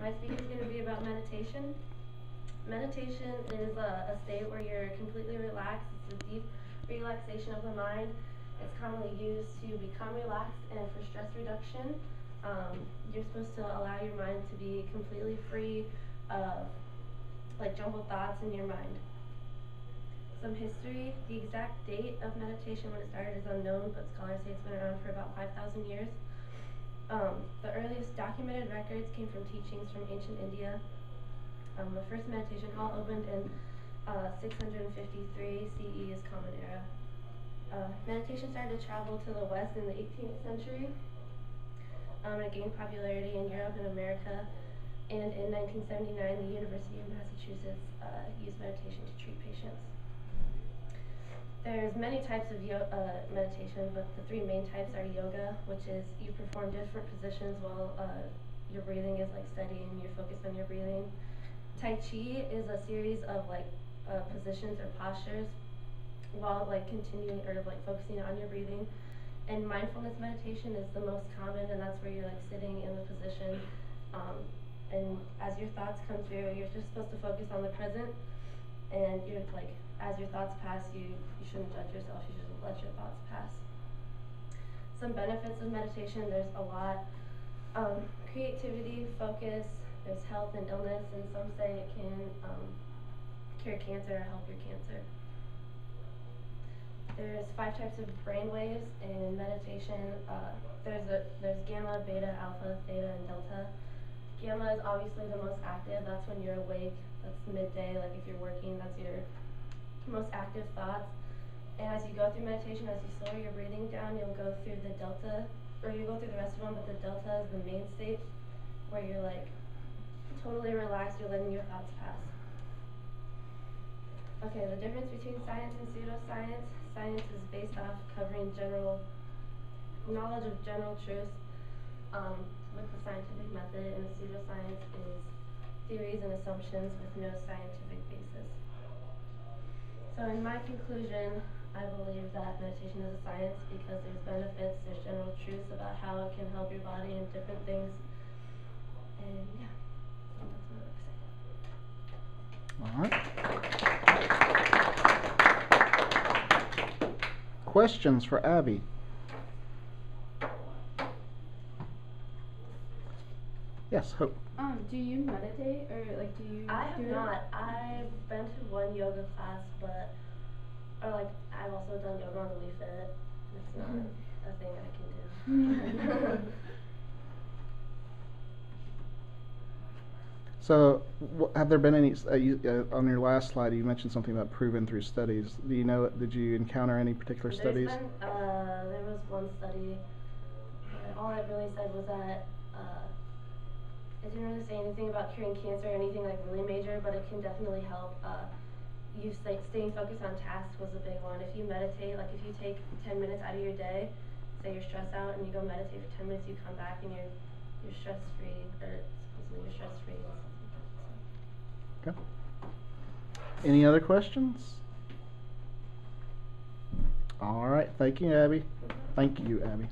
My speech is going to be about meditation. Meditation is a state where you're completely relaxed. It's a deep relaxation of the mind. It's commonly used to become relaxed and for stress reduction. You're supposed to allow your mind to be completely free of like jumbled thoughts in your mind. Some history. The exact date of meditation when it started is unknown, but scholars say it's been around for about 5,000 years. The earliest documented records came from teachings from ancient India. The first meditation hall opened in 653 CE is Common Era. Meditation started to travel to the West in the 18th century. It gained popularity in Europe and America. And in 1979, the University of Massachusetts used meditation to treat patients. There's many types of meditation, but the three main types are yoga, which is you perform different positions while your breathing is like steady and you're focused on your breathing. Tai Chi is a series of like positions or postures while like continuing or like focusing on your breathing. And mindfulness meditation is the most common, and that's where you're like sitting in the position. And as your thoughts come through, you're just supposed to focus on the present, and you're like, as your thoughts pass, you shouldn't judge yourself, you should let your thoughts pass. Some benefits of meditation, there's a lot. Creativity, focus, there's health and illness, and some say it can cure cancer or help your cancer. There's 5 types of brain waves in meditation. There's gamma, beta, alpha, theta, and delta. Gamma is obviously the most active. That's when you're awake. That's midday. Like if you're working, that's your most active thoughts. And as you go through meditation, as you slow your breathing down, you'll go through the delta, or you go through the rest of them, but the delta is the main state where you're like totally relaxed. You're letting your thoughts pass. Okay, the difference between science and pseudoscience. Science is based off covering general knowledge of general truths with the scientific method, and the pseudoscience is theories and assumptions with no scientific basis. So in my conclusion, I believe that meditation is a science because there's benefits, there's general truths about how it can help your body and different things. And yeah, so that's what I would say. All right. Questions for Abby? Yes, Hope. Do you meditate or like do you? I have not. I've been to one yoga class, but I've also done yoga on the Wii Fit. It's not a thing I can do. So, have there been any, on your last slide you mentioned something about proven through studies. Do you know, did you encounter any particular studies? There was one study, and all it really said was that, it didn't really say anything about curing cancer or anything like really major, but it can definitely help. Staying focused on tasks was a big one. If you meditate, like if you take 10 minutes out of your day, say you're stressed out and you go meditate for 10 minutes, you come back and you're stress-free, or supposedly you're stress-free. Okay. Any other questions? All right. Thank you, Abby. Thank you, Abby.